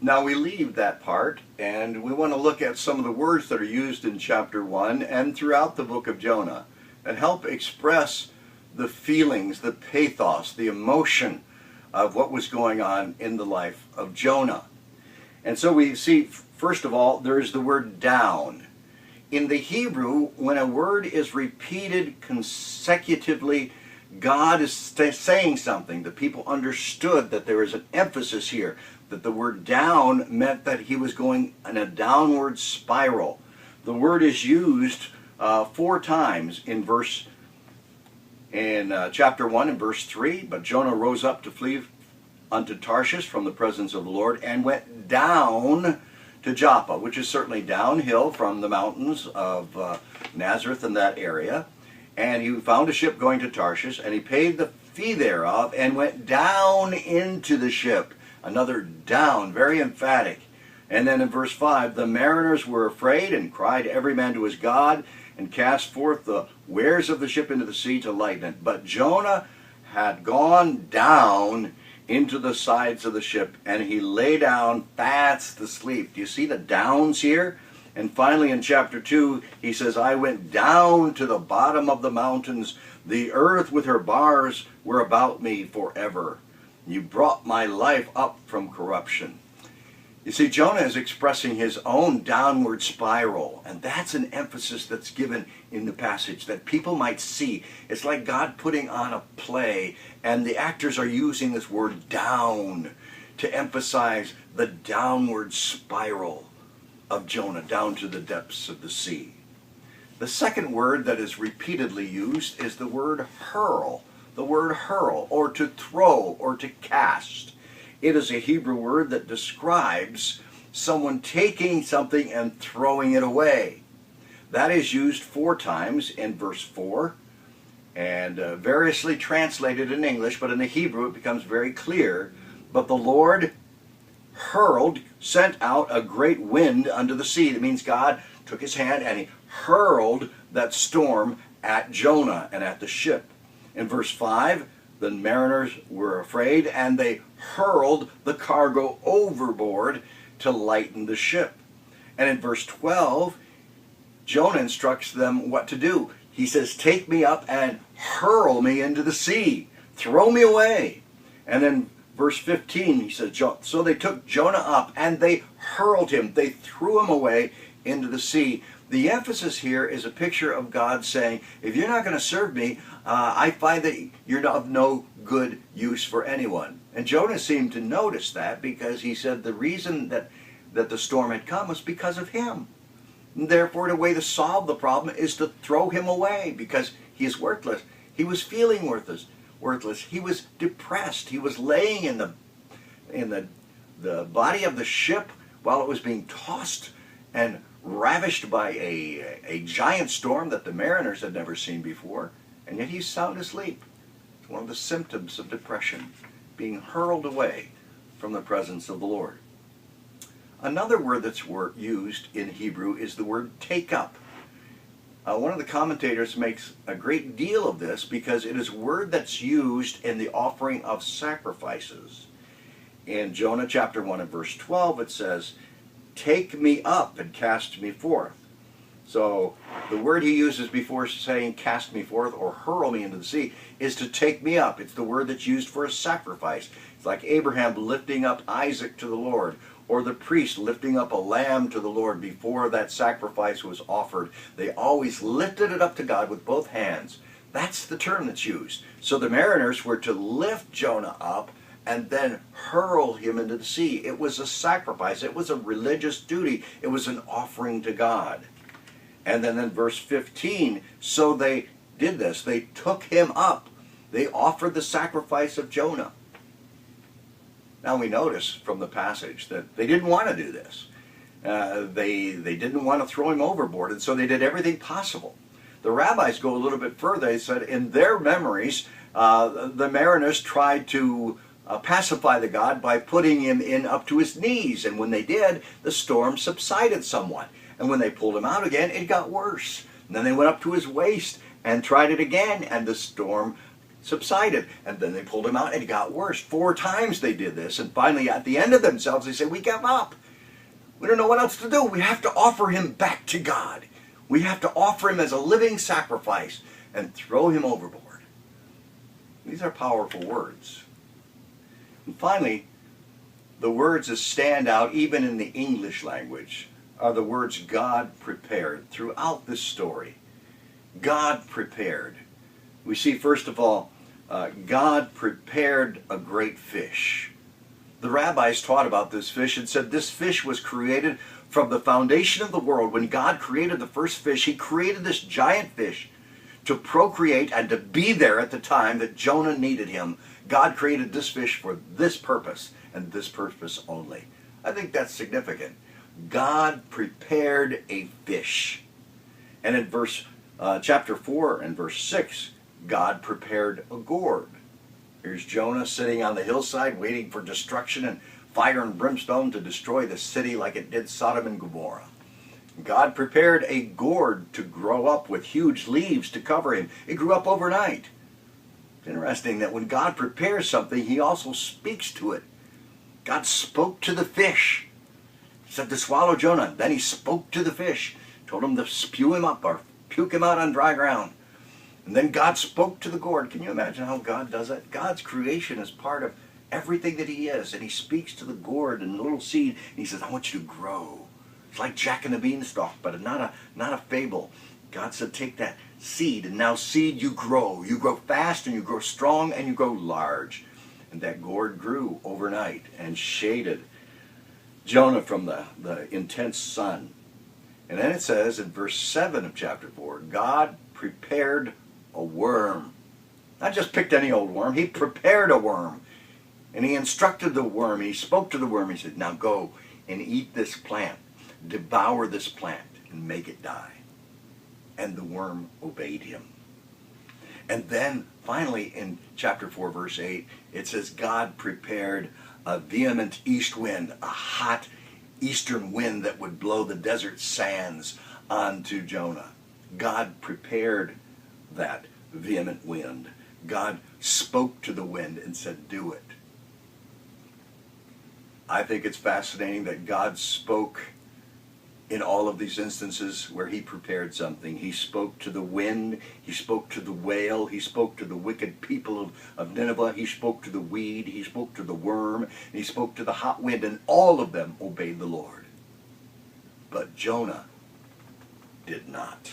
Now we leave that part and we want to look at some of the words that are used in chapter 1 and throughout the book of Jonah and help express the feelings, the pathos, the emotion of what was going on in the life of Jonah. And so we see, first of all, there's the word down. In the Hebrew, when a word is repeated consecutively, God is saying something. The people understood that there is an emphasis here, that the word down meant that he was going in a downward spiral. The word is used 4 times in chapter 1 and verse 3. But Jonah rose up to flee unto Tarshish from the presence of the Lord and went down to Joppa, which is certainly downhill from the mountains of Nazareth and that area. And he found a ship going to Tarshish, and he paid the fee thereof and went down into the ship. Another down, very emphatic. And then in verse 5, the mariners were afraid and cried every man to his God and cast forth the wares of the ship into the sea to lighten it. But Jonah had gone down into the sides of the ship, and he lay down fast to sleep. Do you see the downs here? And finally in chapter 2, he says, I went down to the bottom of the mountains. The earth with her bars were about me forever. You brought my life up from corruption. You see, Jonah is expressing his own downward spiral, and that's an emphasis that's given in the passage that people might see. It's like God putting on a play, and the actors are using this word down to emphasize the downward spiral of Jonah down to the depths of the sea. The second word that is repeatedly used is the word hurl. The word hurl, or to throw, or to cast. It is a Hebrew word that describes someone taking something and throwing it away. That is used 4 times in verse 4 and variously translated in English, but in the Hebrew it becomes very clear. But the Lord hurled, sent out a great wind unto the sea. That means God took his hand and he hurled that storm at Jonah and at the ship. In verse 5, the mariners were afraid and they hurled the cargo overboard to lighten the ship. And in verse 12, Jonah instructs them what to do. He says, take me up and hurl me into the sea. Throw me away. And then verse 15, he says, so they took Jonah up and they hurled him. They threw him away into the sea. The emphasis here is a picture of God saying, if you're not going to serve me, I find that you're of no good use for anyone. And Jonah seemed to notice that because he said the reason that the storm had come was because of him. And therefore, the way to solve the problem is to throw him away because he is worthless. He was feeling worthless. He was depressed. He was laying in the body of the ship while it was being tossed and ravished by a giant storm that the mariners had never seen before, and yet he's sound asleep. It's one of the symptoms of depression, being hurled away from the presence of the Lord. Another word that's used in Hebrew is the word take up. One of the commentators makes a great deal of this because it is a word that's used in the offering of sacrifices. In Jonah chapter 1 and verse 12 it says, take me up and cast me forth. So the word he uses before saying cast me forth or hurl me into the sea is to take me up. It's the word that's used for a sacrifice. It's like Abraham lifting up Isaac to the Lord, or the priest lifting up a lamb to the Lord before that sacrifice was offered. They always lifted it up to God with both hands. That's the term that's used. So the mariners were to lift Jonah up and then hurl him into the sea. It was a sacrifice. It was a religious duty. It was an offering to God. And then in verse 15, so they did this. They took him up. They offered the sacrifice of Jonah. Now we notice from the passage that they didn't want to do this. They didn't want to throw him overboard, and so they did everything possible. The rabbis go a little bit further. They said in their memories, the mariners tried to pacify the god by putting him in up to his knees, and when they did, the storm subsided somewhat. And when they pulled him out again, it got worse. And then they went up to his waist and tried it again, and the storm subsided. And then they pulled him out and it got worse. 4 times they did this. And finally, at the end of themselves, they said, we give up. We don't know what else to do. We have to offer him back to God. We have to offer him as a living sacrifice and throw him overboard. These are powerful words. And finally, the words that stand out even in the English language are the words God prepared throughout this story. God prepared. We see, first of all, God prepared a great fish. The rabbis taught about this fish and said this fish was created from the foundation of the world. When God created the first fish, he created this giant fish to procreate and to be there at the time that Jonah needed him. God created this fish for this purpose and this purpose only. I think that's significant. God prepared a fish. And in chapter 4 and verse 6, God prepared a gourd. Here's Jonah sitting on the hillside waiting for destruction and fire and brimstone to destroy the city like it did Sodom and Gomorrah. God prepared a gourd to grow up with huge leaves to cover him. It grew up overnight. It's interesting that when God prepares something, he also speaks to it. God spoke to the fish. He said to swallow Jonah. Then he spoke to the fish, told him to spew him up or puke him out on dry ground. And then God spoke to the gourd. Can you imagine how God does that? God's creation is part of everything that he is. And he speaks to the gourd and the little seed. And he says, I want you to grow. It's like Jack and the Beanstalk, but not a fable. God said, take that seed, and now seed, you grow. You grow fast, and you grow strong, and you grow large. And that gourd grew overnight and shaded Jonah from the intense sun. And then it says in verse 7 of chapter 4, God prepared a worm. Not just picked any old worm. He prepared a worm. And he instructed the worm. He spoke to the worm. He said, now go and eat this plant. Devour this plant and make it die. And the worm obeyed him. And then finally in chapter 4 verse 8 it says God prepared a vehement east wind, a hot eastern wind that would blow the desert sands onto Jonah. God prepared that vehement wind. God spoke to the wind and said, do it. I think it's fascinating that God spoke in all of these instances where he prepared something. He spoke to the wind, he spoke to the whale, he spoke to the wicked people of Nineveh, he spoke to the weed, he spoke to the worm, and he spoke to the hot wind, and all of them obeyed the Lord. But Jonah did not.